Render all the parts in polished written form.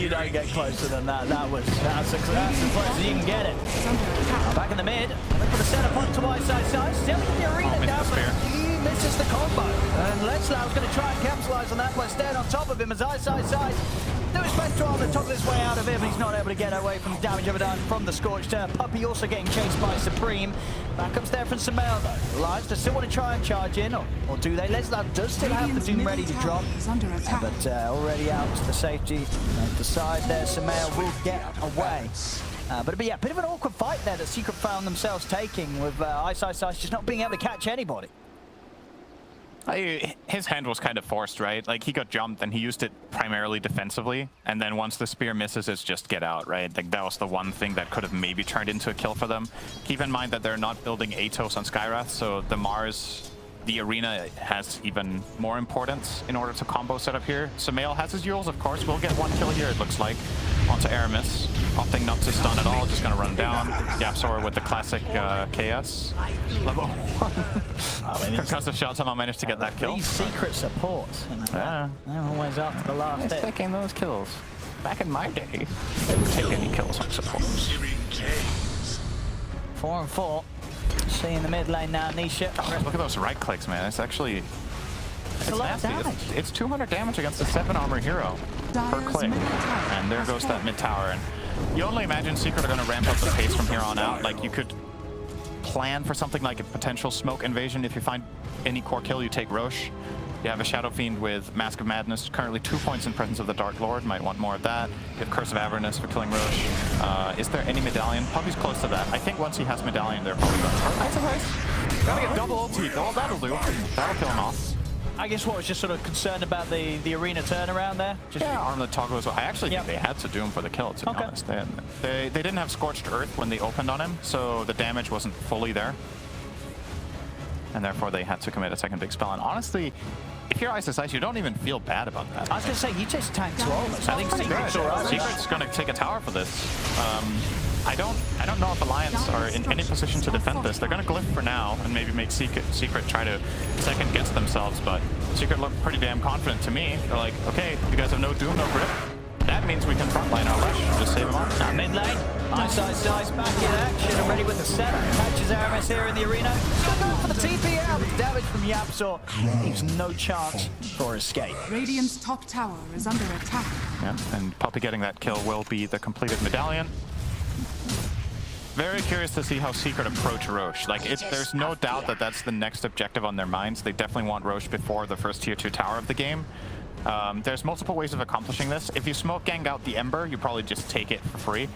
You don't get closer than that. That's as close as you can get it. Back in the mid. Look for the center point to Ice. Still in the arena down, but he misses the combo. And Letslau's going to try and capitalize on that by staying on top of him as Ice do his best to arm the top of this way out of him. He's not able to get away from the damage overdone from the Scorched Earth. Puppey also getting chased by Supreme. Backups there from Sumail though. Alliance does still want to try and charge in, or do they? Leslau does still have the Doom ready to drop, but already out to the safety of the side there. Sumail will get away. But yeah, a bit of an awkward fight there that Secret found themselves taking with Ice just not being able to catch anybody. His hand was kind of forced, right? Like, he got jumped and he used it primarily defensively, and then once the spear misses, it's just get out, right? Like, that was the one thing that could have maybe turned into a kill for them. Keep in mind that they're not building Atos on Skywrath, so the Mars, the arena has even more importance in order to combo set up here. Sumail has his Euls, of course. We'll get one kill here, it looks like, onto Aramis. Opting not to stun at all, just gonna run down. YapzOr with the classic KS. Level 1. Concussive shot somehow managed to get that kill. These secret supports, you know, they're always after the last hit. Taking those kills. Back in my day, they would take any kills on supports. 4 and 4. See in the mid lane now, Nisha. Oh, look at those right clicks, man. It's actually... It's nasty. It's 200 damage against a 7 armor hero per click. And there goes that mid tower. And you only imagine Secret are going to ramp up the pace from here on out. Like, you could plan for something like a potential smoke invasion. If you find any core kill, you take Roche. You have a Shadow Fiend with Mask of Madness, currently 2 points in presence of the Dark Lord. Might want more of that. You have Curse of Avernus for killing Roche. Is there any Medallion? Puppey's close to that. I think once he has Medallion, they're probably going to start. Nice. Gotta get double ulti. Oh, that'll do. That'll kill him off. I guess what was just sort of concerned about the arena turnaround there? Just arm the toggle as well. I actually think they had to do him for the kill, to be honest. They didn't have Scorched Earth when they opened on him, so the damage wasn't fully there. And therefore they had to commit a second big spell. And honestly, if you're Ice, you don't even feel bad about that. I was going to say, you just tanked almost. I think Secret's going to take a tower for this. I don't know if Alliance are in any position to defend this. They're going to glyph for now and maybe make Secret try to second guess themselves, but Secret look pretty damn confident to me. They're like, okay, you guys have no Doom, no grip. That means we can frontline our rush. Just save him up. Now mid lane, Ice back in action and ready with the setup. Catches Aramis here in the arena. Still going for the TP out. Damage from YapzOr. Leaves no chance for escape. Radiant's top tower is under attack. Yeah, and Puppey getting that kill will be the completed Medallion. Very curious to see how Secret approach Roche. Like, there's no doubt that that's the next objective on their minds. They definitely want Roche before the first tier 2 tower of the game. There's multiple ways of accomplishing this. If you smoke gang out the Ember, you probably just take it for free.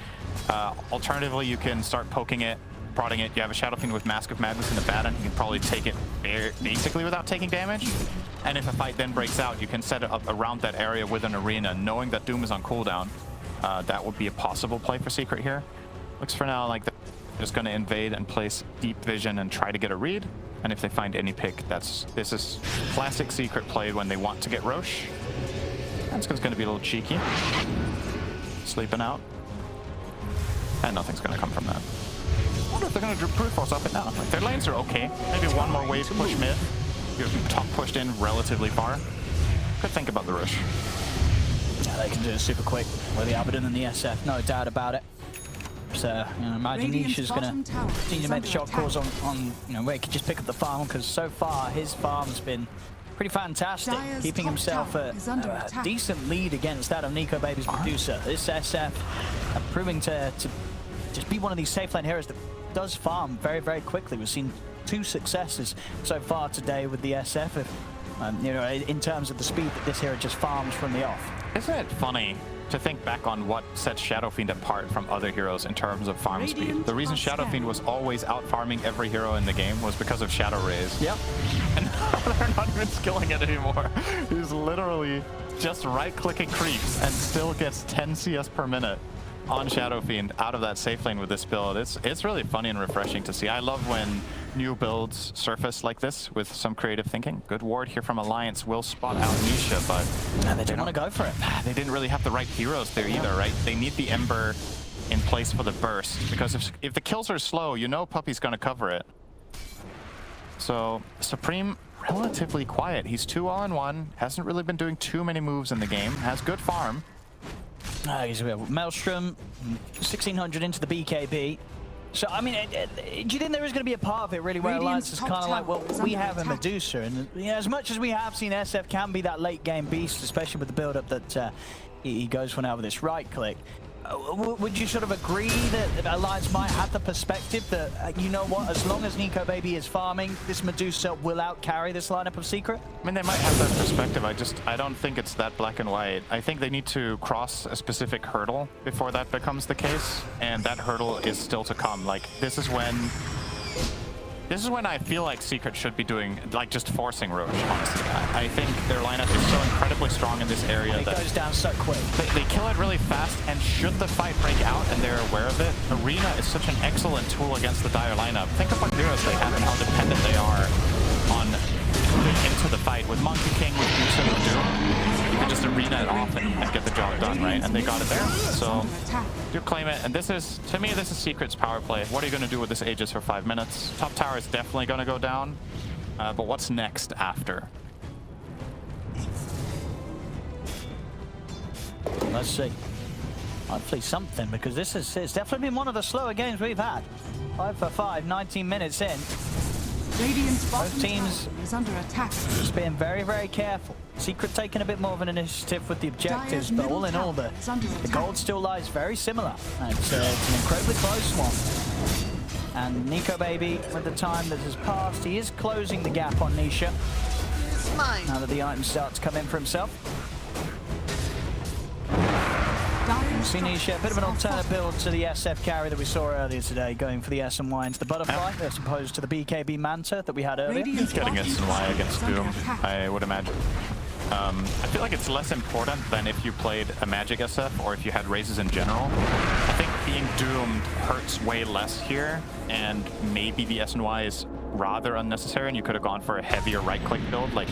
Alternatively, you can start poking it, prodding it. You have a Shadow Fiend with Mask of Madness in the Baton. You can probably take it basically without taking damage. And if a fight then breaks out, you can set it up around that area with an arena, knowing that Doom is on cooldown. That would be a possible play for Secret here. Looks for now like they're just going to invade and place Deep Vision and try to get a read. And if they find any pick, this is classic Secret play when they want to get Roche. That's going to be a little cheeky. Sleeping out. And nothing's going to come from that. I wonder if they're going to brute force off it now. Like, their lanes are okay. Maybe one more wave push mid. You have top pushed in relatively far. Could think about the Roche. Yeah, they can do it super quick with the Abaddon and the SF, no doubt about it. So, you know, imagine Nisha's going to continue to make the shot calls on where he could just pick up the farm, because so far his farm's been pretty fantastic, keeping himself a decent lead against that of Nikobaby's producer. This SF proving to just be one of these safe lane heroes that does farm very, very quickly. We've seen 2 successes so far today with the SF, in terms of the speed that this hero just farms from the off. Isn't it funny to think back on what sets Shadow Fiend apart from other heroes in terms of farm speed? The reason Shadow Fiend was always out farming every hero in the game was because of Shadow Rays. Yep. And now they're not even skilling it anymore. He's literally just right-clicking creeps and still gets 10 CS per minute on Shadow Fiend out of that safe lane with this build. It's really funny and refreshing to see. I love when new builds surface like this with some creative thinking. Good ward here from Alliance will spot out Nisha, but they didn't want to go for it. They didn't really have the right heroes there either, right? They need the Ember in place for the burst, because if the kills are slow, you know Puppey's going to cover it. So Supreme relatively quiet. He's 2-0-1, hasn't really been doing too many moves in the game, has good farm. He's Maelstrom, 1600 into the BKB. So, I mean, do you think there is going to be a part of it, really, where Alliance is kind of like, well, we have a Medusa, and you know, as much as we have seen SF can be that late-game beast, especially with the build-up that he goes for now with this right-click, would you sort of agree that Alliance might have the perspective that, you know what, as long as Nico Baby is farming, this Medusa will out-carry this lineup of Secret? I mean, they might have that perspective. I don't think it's that black and white. I think they need to cross a specific hurdle before that becomes the case, and that hurdle is still to come. Like, this is when I feel like Secret should be doing, like, just forcing Roche, honestly. I think their lineup is so incredibly strong in this area that it goes down so quick. They kill it really fast, and should the fight break out and they're aware of it, Arena is such an excellent tool against the Dire lineup. Think of what heroes they have and how dependent they are on moving into the fight. With Monkey King, with Musa, with Doom, you can just Arena it off and get the job done, right? And they got it there, so do claim it. And this is, to me, this is Secret's power play. What are you going to do with this Aegis for 5 minutes? Top tower is definitely going to go down, but what's next after? Let's see. Hopefully something, because this is, it's definitely been one of the slower games we've had. 5 for 5, 19 minutes in. Both teams is under attack. Just being very, very careful. Secret taking a bit more of an initiative with the objectives, but all in all, the gold still lies very similar. It's an incredibly close one. And Nico Baby, with the time that has passed, he is closing the gap on Nisha. Now that the items start to come in for himself. See Nisha, a bit of an alternate build to the SF carry that we saw earlier today, going for the S&Y into the Butterfly, as opposed to the BKB Manta that we had earlier. He's getting S&Y against Doom, I would imagine. I feel like it's less important than if you played a Magic SF or if you had raises in general. I think being doomed hurts way less here, and maybe the S&Y is rather unnecessary, and you could have gone for a heavier right-click build. Like,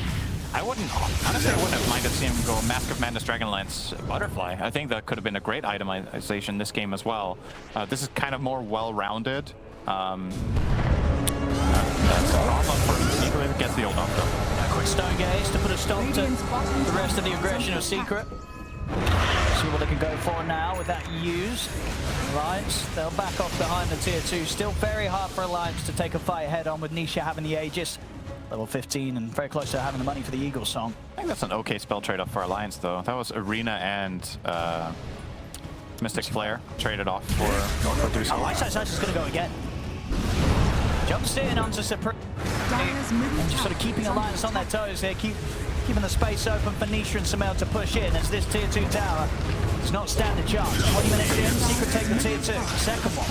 honestly, I wouldn't have minded seeing him go Mask of Madness, Dragonlance, Butterfly. I think that could have been a great itemization this game as well. This is kind of more well-rounded. That's gets the old off though. A quick stone gaze to put a stop to the rest of the aggression of Secret. See what they can go for now with that used. Alliance, they'll back off behind the tier 2. Still very hard for Alliance to take a fight head on with Nisha having the Aegis. Level 15 and very close to having the money for the Eagle Song. I think that's an okay spell trade-off for Alliance, though. That was Arena and Mystic Flare traded off for Deuce. Alliance is just going to go again. Jumps in onto Supreme. And just sort of keeping Alliance on their toes here, keeping the space open for Nisha and Sumail to push in as this tier 2 tower does not stand a chance. 20 minutes in, Secret take the tier 2, second one.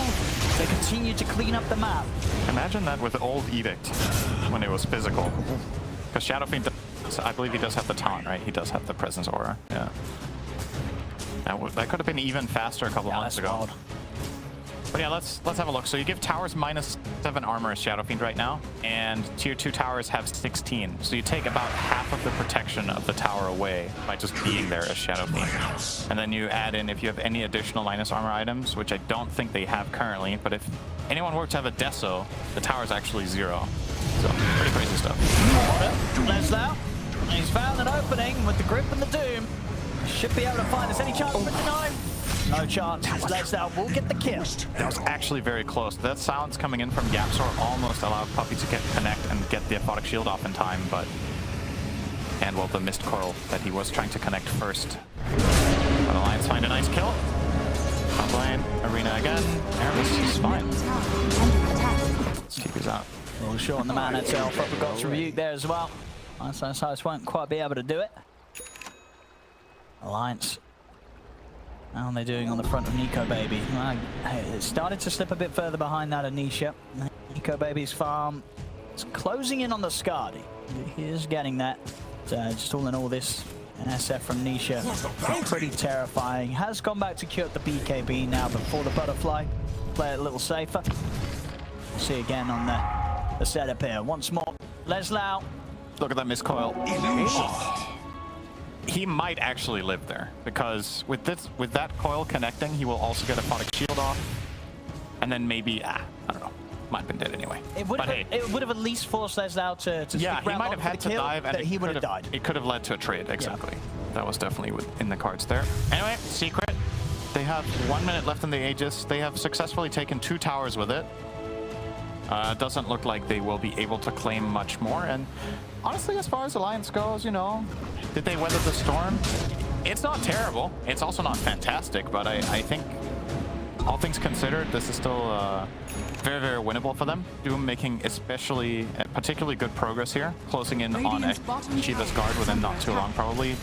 They continue to clean up the map. Imagine that with old Edict when it was physical. Because Shadow Fiend, I believe he does have the taunt, right? He does have the presence aura, yeah. That could have been even faster a couple months ago. Wild. But yeah, let's have a look. So you give towers -7 armor as Shadow Fiend right now, and tier 2 towers have 16. So you take about half of the protection of the tower away by just being there as Shadow Fiend. And then you add in if you have any additional minus armor items, which I don't think they have currently, but if anyone were to have a Deso, the tower is actually 0. So pretty crazy stuff. Leslau, he's found an opening with the grip and the doom. Should be able to find us any chance for deny. No chance. Leslau will get the kill. That was actually very close. That sounds coming in from Yapzor almost allowed Puppey to connect and get the Aphotic Shield off in time, but... And well, the Mist Coil that he was trying to connect first. But Alliance find a nice kill. Top lane, Arena again. Aramis is fine. Let's keep these out. Well, short on the man itself. But we got to rebuke there as well. Alliance won't quite be able to do it. Alliance. How are they doing on the front of Nico Baby? It started to slip a bit further behind that Anisha. Nico Baby's farm is closing in on the Skadi. He is getting that. Just all in all, this SF from Nisha is pretty terrifying. Has gone back to cure the BKB now before the Butterfly. Play it a little safer. See again on the setup here. Once more, Leslau. Look at that Mist Coil. He might actually live there, because with that coil connecting, he will also get a Aphotic Shield off, and then maybe, I don't know, might have been dead anyway. It would have at least forced Leslau to yeah, he might have had to dive, and he would have died. It could have led to a trade, exactly. Yeah. That was definitely in the cards there. Anyway, Secret They have 1 minute left in the Aegis. They have successfully taken 2 towers with it. Doesn't look like they will be able to claim much more. And honestly, as far as Alliance goes, you know, did they weather the storm? It's not terrible. It's also not fantastic, but I think all things considered, this is still very, very winnable for them. Doom making particularly good progress here, closing in on Shiva's guard within not too long, probably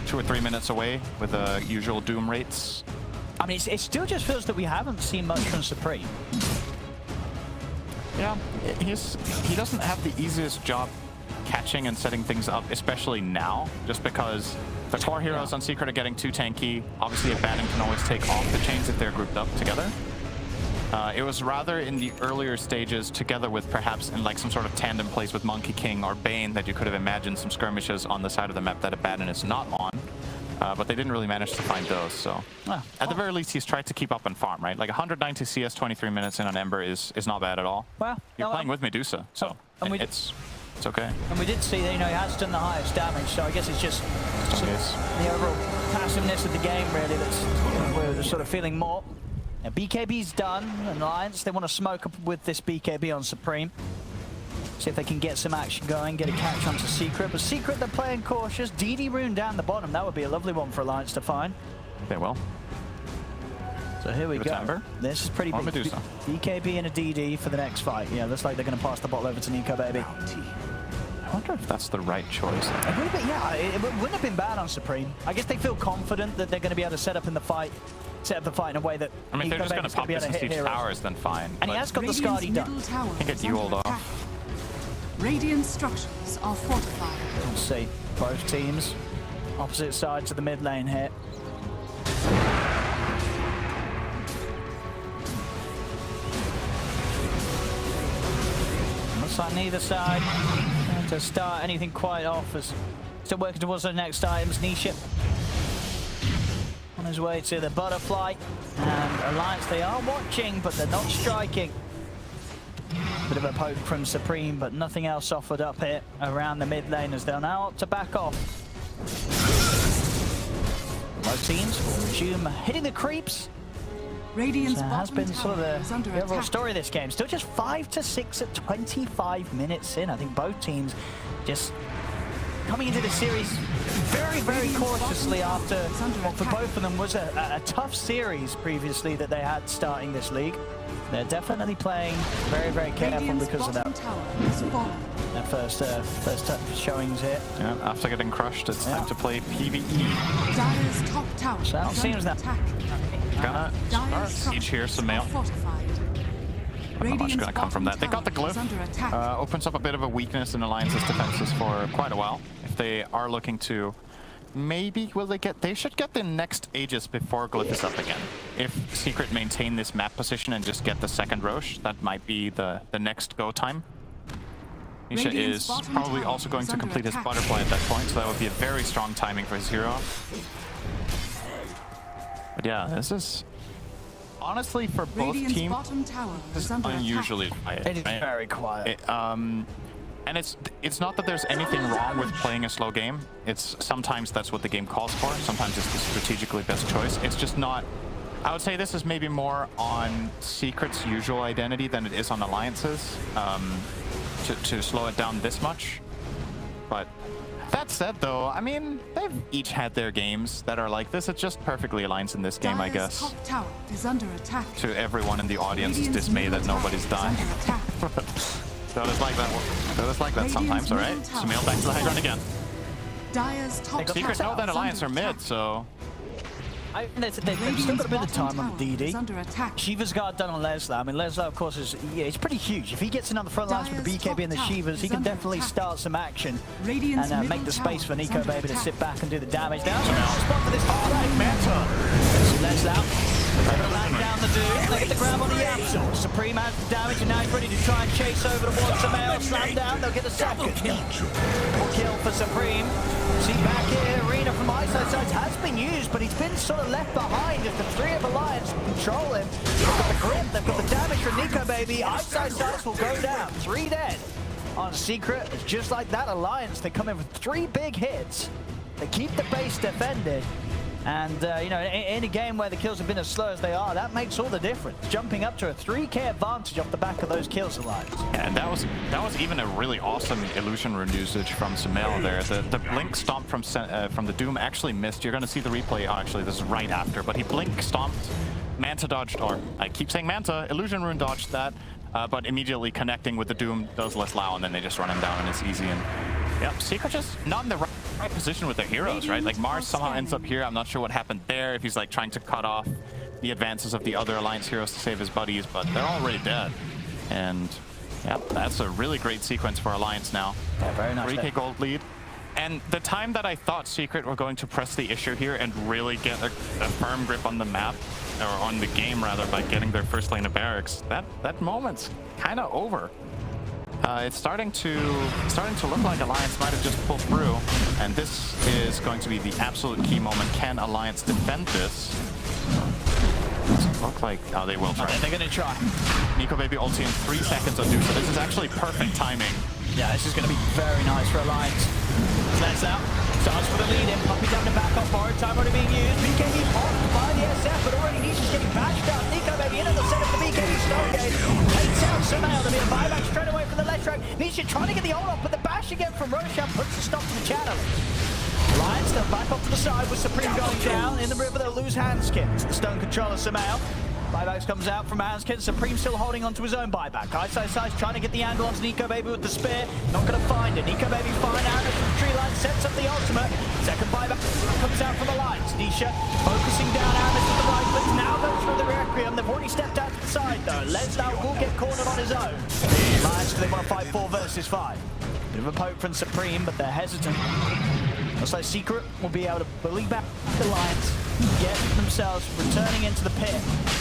2 or 3 minutes away with the usual Doom rates. I mean, it still just feels that we haven't seen much from Supreme. Yeah, he doesn't have the easiest job catching and setting things up, especially now, just because the core heroes on Secret are getting too tanky. Obviously, a Baron can always take off the chains if they're grouped up together. It was rather in the earlier stages, together with perhaps in like some sort of tandem plays with Monkey King or Bane, that you could have imagined some skirmishes on the side of the map that a Baron is not on. But they didn't really manage to find those, so... At the very least, he's tried to keep up on farm, right? Like 190 CS, 23 minutes in on Ember is not bad at all. Well, you're playing with Medusa, so it's okay. And we did see that, you know, he has done the highest damage, so I guess it's just the overall passiveness of the game, really, that's we're sort of feeling more. Now, BKB's done, and Alliance, they want to smoke up with this BKB on Supreme. See if they can get some action going, get a catch onto Secret. But Secret, they're playing cautious. DD rune down the bottom. That would be a lovely one for Alliance to find. They will. So here we go. Ember. This is pretty big. Medusa. BKB and a DD for the next fight. Yeah, looks like they're going to pass the ball over to NicoBaby. I wonder if that's the right choice. It would have been, yeah, it wouldn't have been bad on Supreme. I guess they feel confident that they're going to be able to set up the fight in a way that I mean, if they're just going to pop this in siege towers, then fine. And he has got the Skadi done. He can get dueled off. Radiant structures are fortified. Let's see. Both teams, opposite sides of the mid lane here. Looks like neither side to start anything quite off. As still working towards the next items. Nisha on his way to the butterfly, and Alliance, they are watching, but they're not striking. Bit of a poke from Supreme, but nothing else offered up here around the mid lane as they're now up to back off. Both teams will resume hitting the creeps. Radiant's So it has been sort of is under the overall attack. story of this game. Still just 5-6 at 25 minutes in. I think both teams just coming into the series very, very cautiously after what for both of them was a tough series previously that they had starting this league. They're definitely playing very, very careful because of that. Their first showings here. Yeah, after getting crushed, it's time to play PvE. Dire's top tower So it is seems under that attack. Gonna start siege here, some mail. Not much gonna come from that. They got the glyph. Opens up a bit of a weakness in Alliance's defenses for quite a while. If they are looking to, maybe they should get the next Aegis before glyph is up again. If Secret maintain this map position and just get the second Roche, that might be the next go time. Nisha is probably also going to complete his butterfly at that point, so that would be a very strong timing for his hero. But yeah, this is honestly for both teams unusually quiet. It is very quiet. And it's not that there's anything wrong with playing a slow game. It's sometimes that's what the game calls for. Sometimes it's the strategically best choice. It's just not. I would say this is maybe more on Secret's usual identity than it is on Alliance's, to slow it down this much. But that said, though, I mean, they've each had their games that are like this. It just perfectly aligns in this game, I guess. Top tower is under attack. To everyone in the audience's dismay that nobody's dying. So it's like that. So it's like that sometimes, all right? Sumail back to the high ground again. Dire's top Secret know that Alliance are mid, so They've still got a bit of time on the DD. Under attack. Shiva's guard done on Leslar. I mean, Leslar, of course, it's pretty huge. If he gets in on the front lines with the BKB and the Shivas, he can definitely start some action and make the space for NicoBaby to sit back and do the damage. Now, spot for this hard meta. Leslar. They're going to land down the dude. They get the grab on the Yamsel. Supreme has the damage, and now he's ready to try and chase over towards Sumail. Slam down, they'll get a second. Kill for Supreme. See back here, Arena from Eyesight Sides has been used, but he's been sort of left behind as the three of Alliance control him. They've got the grip, they've got the damage from NicoBaby. Eyesight Sides will go down. 3 dead on Secret. It's just like that Alliance. They come in with 3 big hits. They keep the base defended. And, you know, in a game where the kills have been as slow as they are, that makes all the difference. Jumping up to a 3k advantage off the back of those kills, Alliance. Yeah, and that was even a really awesome illusion rune usage from Sumail there. The blink stomp from the Doom actually missed. You're going to see the replay. Oh, actually, this is right after. But he blink stomped, Manta dodged, or I keep saying Manta, illusion rune dodged that, but immediately connecting with the Doom does less Lao, and then they just run him down, and it's easy. And yep, Secret just not in the right position with their heroes, right? Like Mars somehow ends up here. I'm not sure what happened there, if he's like trying to cut off the advances of the other Alliance heroes to save his buddies, but they're already dead. And yep, that's a really great sequence for Alliance now. Yeah, very nice. 3k gold lead. And the time that I thought Secret were going to press the issue here and really get a firm grip on the map, or on the game rather, by getting their first lane of barracks, that moment's kind of over. It's starting to look like Alliance might have just pulled through, and this is going to be the absolute key moment. Can Alliance defend this? Doesn't look like... Oh, they will try. Okay, they're going to try. Nikobaby ulti in 3 seconds on Doom, so this is actually perfect timing. Yeah, this is going to be very nice for Alliance. Let's out. Starts for the lead in. Puppy down to back up. Borrowed time already being used. BKB popped by the SF, but already Nisha's getting bashed out. Nikobaby into the setup for BKB Stargate. Takes out Sumail. There'll be a buyback straight away from the left track. Nisha trying to get the ult off, but the bash again from Roshan puts a stop to the channel. Alliance still back off to the side with Supreme going down. In the river, they'll lose Handskins. The stone controller Sumail. Buybacks comes out from Handskins. Supreme still holding onto his own buyback. Ice trying to get the angle onto Nikobaby with the spear. Not going to find it. Nikobaby fine out of the tree line, sets up the ultimate. Second buyback comes out from Alliance. Nisha focusing down Aramis with the right clicks. Now goes for the Requiem. They've already stepped out to the side though. Leslie will get cornered on his own. Alliance, they want to fight 4 versus 5. Bit of a poke from Supreme, but they're hesitant. Looks like Secret will be able to bully back the Alliance, get themselves returning into the pit,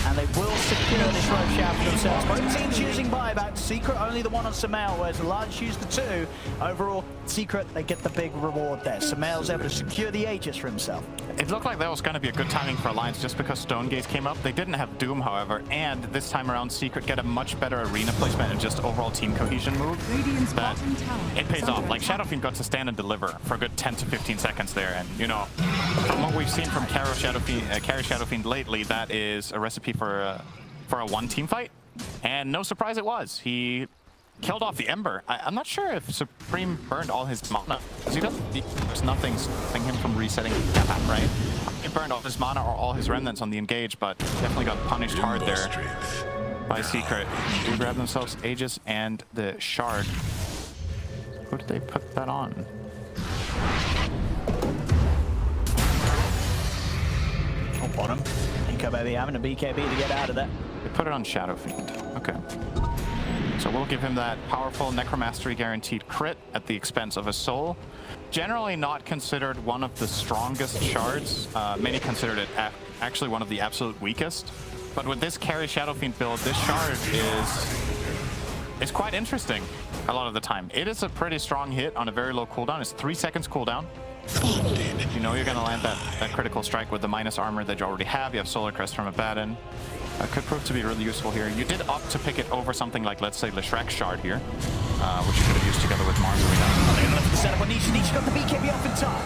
and they will secure this Roshan for themselves. Both teams using buyback. Secret only the one on Sumail, whereas Alliance used the 2. Overall, Secret, they get the big reward there. Sumail's able to secure the Aegis for himself. It looked like that was going to be a good timing for Alliance just because Stonegaze came up. They didn't have Doom, however, and this time around, Secret get a much better arena placement and just overall team cohesion move. That it pays off. Like Shadowfiend got to stand and deliver for a good 10 to 15 seconds there, and you know, from what we've seen from Carry Shadowfiend lately, that is a recipe for a one-team fight, and no surprise it was. He killed off the Ember. I'm not sure if Supreme burned all his mana, because there's nothing stopping him from resetting that, right? He burned all his mana or all his remnants on the engage, but definitely got punished hard there by Secret. They grab themselves Aegis and the Shard. Who did they put that on? Oh, bottom. Nikobaby having a BKB to get out of there. They put it on Shadowfiend. Okay. So we'll give him that powerful Necromastery guaranteed crit at the expense of a soul. Generally not considered one of the strongest shards. Many considered it actually one of the absolute weakest. But with this Carry Shadowfiend build, this shard is quite interesting a lot of the time. It is a pretty strong hit on a very low cooldown. It's 3 seconds cooldown. You know you're going to land that critical strike with the minus armor that you already have. You have Solar Crest from Abaddon. Could prove to be really useful here. You did opt to pick it over something like, let's say, Leshrac Shard here, which you could have used together with Mars Arena. They're going to look for the setup on Nisha. Nisha got the BKB off in time.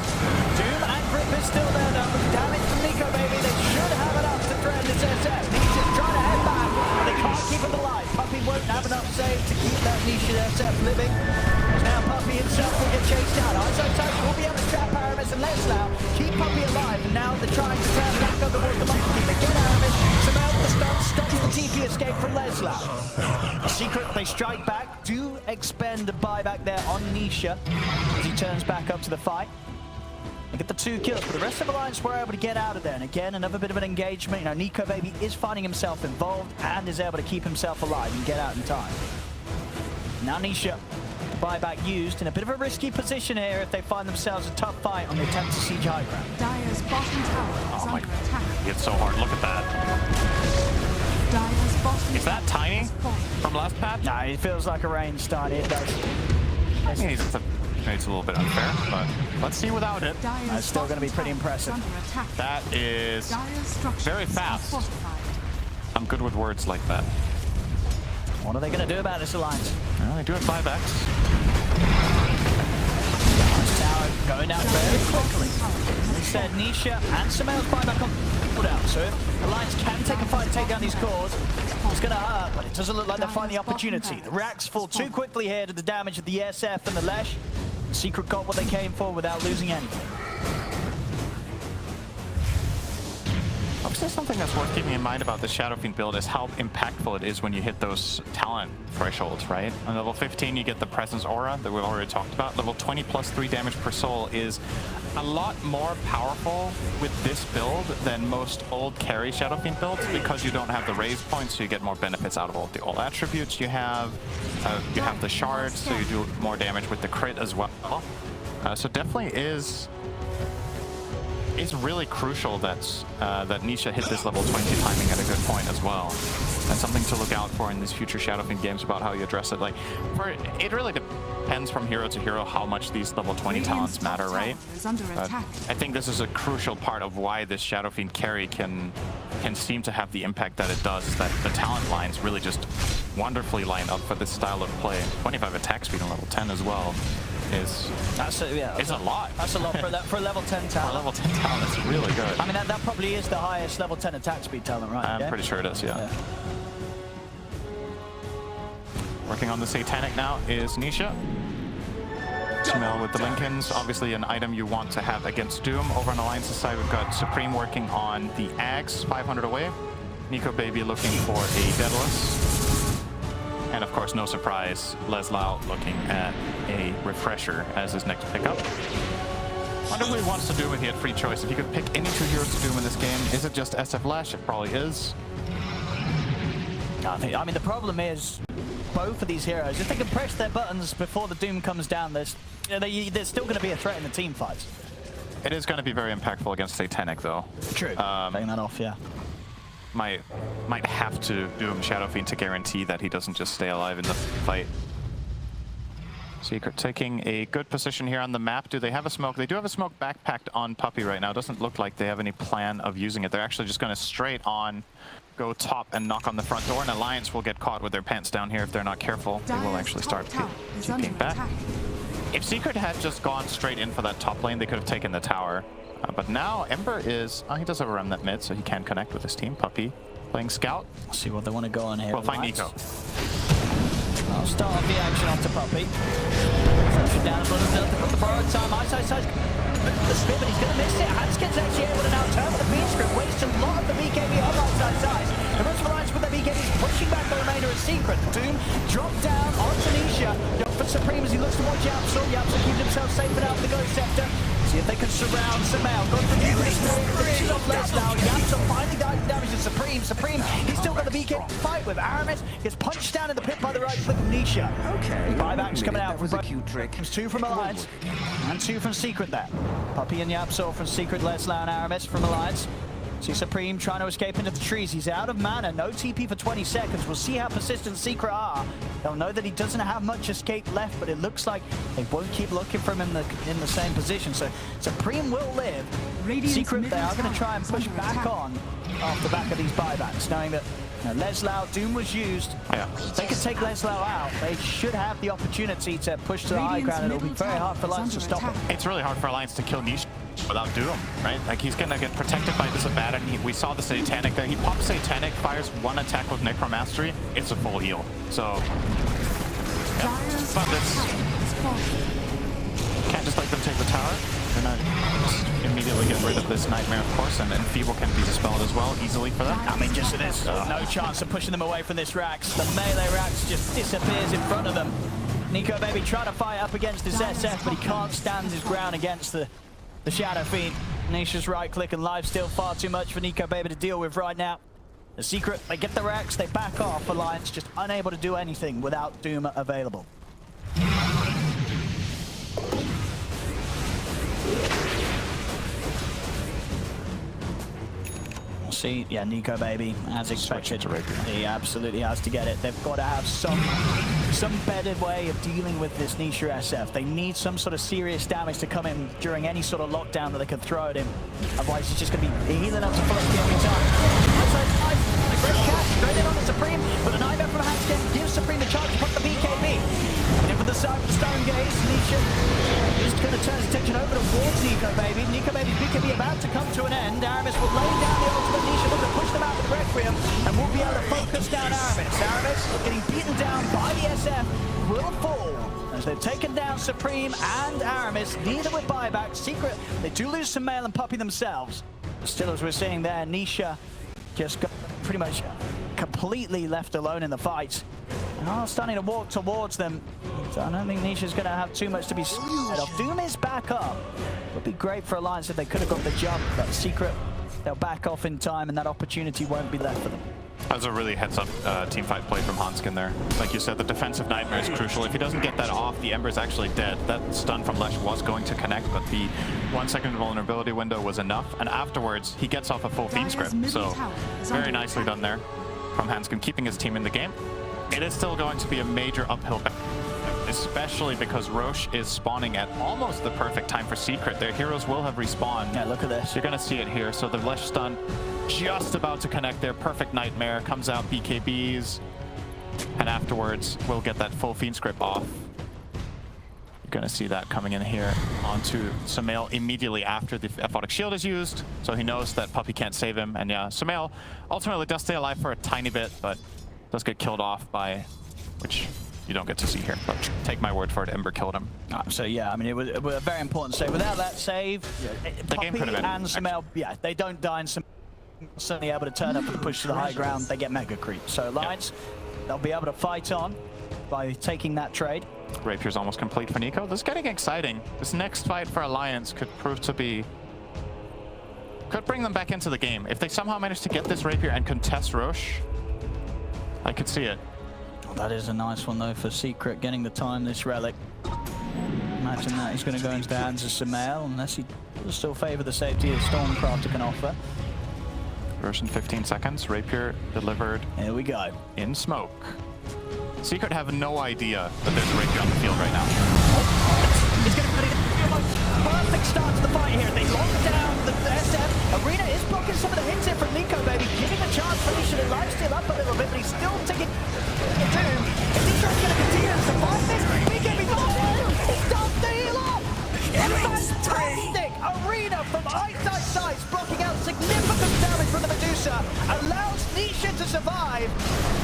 Doom and Grip is still there though, but the damage from Nikobaby, they should have enough to threaten this SF. Nisha's trying to head back, but they can't keep him alive. Puppy won't have enough save to keep that Nisha SF living. As now Puppy himself will get chased out. Ice will be able to trap Aramis and Leslie. Keep Puppy alive, and now they're trying to turn back on towards the monkey. They get Aramis. Stops the TP escape from Leslie. Secret, they strike back, do expend a buyback there on Nisha as he turns back up to the fight. They get the 2 kills, but the rest of Alliance were able to get out of there. And again, another bit of an engagement. You know, Nikobaby is finding himself involved and is able to keep himself alive and get out in time. Now Nisha, buyback used in a bit of a risky position here if they find themselves a tough fight on the attempt to siege high ground. Dire's bottom tower is under attack. It's so hard. Look at that. Dire's bottom Is that tiny from last patch? Nah, it feels like a range start. It does. I mean, it's a little bit unfair, but let's see without it. That's still going to be pretty impressive. That is very fast. I'm good with words like that. What are they going to do about this Alliance? Well, they do have buybacks. Tower going out very quickly. Instead, Nisha and Sumail's buyback on cooldown. So if Alliance can take a fight, take down these cores, it's going to hurt, but it doesn't look like they're finding the opportunity. The reacts fall too quickly here to the damage of the SF and the Lesh. Secret got what they came for without losing anything. Obviously, something that's worth keeping in mind about the Shadow Fiend build is how impactful it is when you hit those talent thresholds, right? On level 15, you get the Presence Aura that we've already talked about. Level 20 plus 3 damage per soul is a lot more powerful with this build than most old carry Shadow Fiend builds because you don't have the raise points, so you get more benefits out of all attributes you have. You have the shards, so you do more damage with the crit as well. So definitely is... It's really crucial that Nisha hit this level 20 timing at a good point as well. That's something to look out for in these future Shadow Fiend games about how you address it. Like, it really depends from hero to hero how much these level 20 talents matter, right? But I think this is a crucial part of why this Shadow Fiend carry can seem to have the impact that it does, is that the talent lines really just wonderfully line up for this style of play. 25 attack speed on level 10 as well. It's a lot. That's a lot for a level 10 talent. For a level 10 talent, it's really good. I mean, that probably is the highest level 10 attack speed talent, right? I'm pretty sure it is, yeah. Working on the Satanic now is Nisha. Sumail with the Lincolns, obviously an item you want to have against Doom. Over on Alliance's side, we've got Supreme working on the Axe, 500 away. NicoBaby looking for a Daedalus. And of course, no surprise, Leslau looking at a Refresher as his next pickup. Wonder what he wants to do if he had free choice. If he could pick any 2 heroes to Doom in this game, is it just SF Lash? It probably is. I mean, the problem is both of these heroes, if they can press their buttons before the Doom comes down, there's still going to be a threat in the team fights. It is going to be very impactful against Satanic, though. True. Taking that off, yeah. Might have to Doom Shadow Fiend to guarantee that he doesn't just stay alive in the fight. Secret taking a good position here on the map. Do they have a smoke? They do have a smoke backpacked on Puppey right now. Doesn't look like they have any plan of using it. They're actually just going to straight on go top and knock on the front door, and Alliance will get caught with their pants down here if they're not careful. They will actually start peeking back. If Secret had just gone straight in for that top lane, they could have taken the tower. But now Ember is... he does have a Remnant mid, so he can connect with his team. Puppey playing Scout. Let's see what they want to go on here. We'll find Nico. I'll start off the action onto Puppey. Pushing down a little bit to put the borrowed time. Eyesight the spin, but he's going to miss it. Hanskin's actually able to now turn with the beat script. Wastes a lot of the BKB on Eyesight. The rest of Alliance with the BKB is pushing back the remainder of Secret. Doom dropped down onto Nisha. Go for Supreme as he looks to watch Yapso. Yapso keeps himself safe without the Ghost Scepter. See if they can surround Sumail. Got the finishes off Leslau. Yapso finally dies damage to Supreme. Supreme, he's still got the BKB fight with Aramis. Gets punched down in the pit by the right click of Nisha. Okay. Buybacks coming out. That was a cute trick. There's 2 from Alliance and 2 from Secret there. Puppey and Yapso from Secret, Leslau and Aramis from Alliance. See Supreme trying to escape into the trees. He's out of mana, no TP for 20 seconds. We'll see how persistent Secret are. They'll know that he doesn't have much escape left, but it looks like they won't keep looking for him in the same position. So Supreme will live. Secret, they are going to try and push back on off the back of these buybacks, knowing that Leslau, Doom was used. Yeah. If they can take Leslau out, they should have the opportunity to push to the high ground, and it'll be very hard for Alliance to stop it. It's really hard for Alliance to kill Nisha without Doom, right? Like, he's gonna get protected by this Abaddon. We saw the Satanic there. He pops Satanic, fires 1 attack with Necromastery. It's a full heal. So, yeah. But this can't just let them take the tower. They're not just immediately get rid of this Nightmare, of course, and Feeble can be dispelled as well easily for them. I mean, just this, no chance of pushing them away from this Rax. The melee Rax just disappears in front of them. NicoBaby trying to fight up against this SF, but he can't stand his ground against the Shadow Fiend. Nisha's right click and life still far too much for NicoBaby to deal with right now. The Secret, they get the Rax, they back off. Alliance just unable to do anything without Doom available. See, yeah, NicoBaby, as expected, he absolutely has to get it. They've got to have some better way of dealing with this Nisha SF. They need some sort of serious damage to come in during any sort of lockdown that they can throw at him. Otherwise, he's just going to be healing up to full HP every time. A great catch, straight in on the Supreme, but a nightmare from Hanskin gives Supreme the chance to put the BKB. And in for the Stone Gaze, Nisha is going to turn his attention over to getting beaten down by the SF will fall as they've taken down Supreme and Aramis, neither with buyback. Secret, they do lose some Sumail and Puppey themselves. But still, as we're seeing there, Nisha just got pretty much completely left alone in the fight. Oh, starting to walk towards them. So I don't think Nisha's going to have too much to be scared of. Doom is back up. Would be great for Alliance if they could have got the jump, but Secret, they'll back off in time and that opportunity won't be left for them. That was a really heads-up teamfight play from Hanskin there. Like you said, the defensive nightmare is crucial. If he doesn't get that off, the Ember's actually dead. That stun from Lesh was going to connect, but the 1 second vulnerability window was enough. And afterwards, he gets off a full Fiend script. So very nicely done there from Hanskin, keeping his team in the game. It is still going to be a major uphill battle, especially because Roche is spawning at almost the perfect time for Secret. Their heroes will have respawned. Yeah, look at this. You're going to see it here. So the Lesh stun just about to connect there. Perfect nightmare. Comes out BKBs. And afterwards, we'll get that full Fiend script off. You're going to see that coming in here onto Sumail immediately after the Aphotic Shield is used. So he knows that Puppey can't save him. And yeah, Sumail ultimately does stay alive for a tiny bit, but does get killed off by, which you don't get to see here, but take my word for it, Ember killed him. So yeah, I mean, it was a very important save. Without that save, the game could have been. And Sumail, yeah, they don't die, and Sumail certainly able to turn up for the push to the high ground. They get mega creep. So Alliance, they'll be able to fight on by taking that trade. Rapier's almost complete for Nico. This is getting exciting. This next fight for Alliance could prove to be, could bring them back into the game. If they somehow manage to get this Rapier and contest Roche, I could see it. That is a nice one, though, for Secret, getting the time, this Relic. Imagine that he's going to go into the hands of Sumail, unless he will still favor the safety of Stormcrafter can offer. Version 15 seconds, Rapier delivered. Here we go. In smoke. Secret have no idea that there's a Rapier on the field right now. It's going to be a perfect start to the fight here. They lock down the SF. Arena is blocking some of the hits here from Nico, baby. Giving a chance for Nisha to lifesteal up a little bit, but he's still taking Doom. Is Nico's going to continue to survive this? BKB he starts to heal up. Fantastic! Arena from Eyesight Sights blocking out significant damage from the Medusa. Allows Nisha to survive.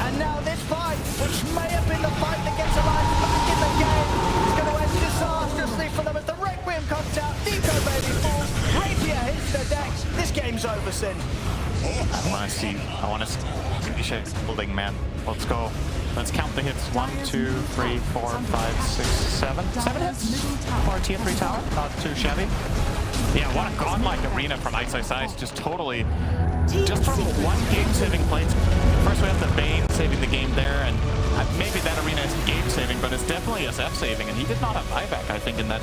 And now this fight, which may have been the fight that gets Alliance back in the game, is going to end disastrously for them as the Requiem comes out. Nico, baby, falls. Rapier hits the decks. This game's over, Sin. I want to see Nisha building, man. Let's go. Let's count the hits. 1, 2, 3, 4, 5, 6, 7. 7 hits for tier 3 tower. Not too shabby. Yeah, what a godlike arena from Ice. Just totally, just from one game-saving play. First we have the Bane saving the game there, and maybe that arena isn't game-saving, but it's definitely SF saving, and he did not have buyback, I think, in that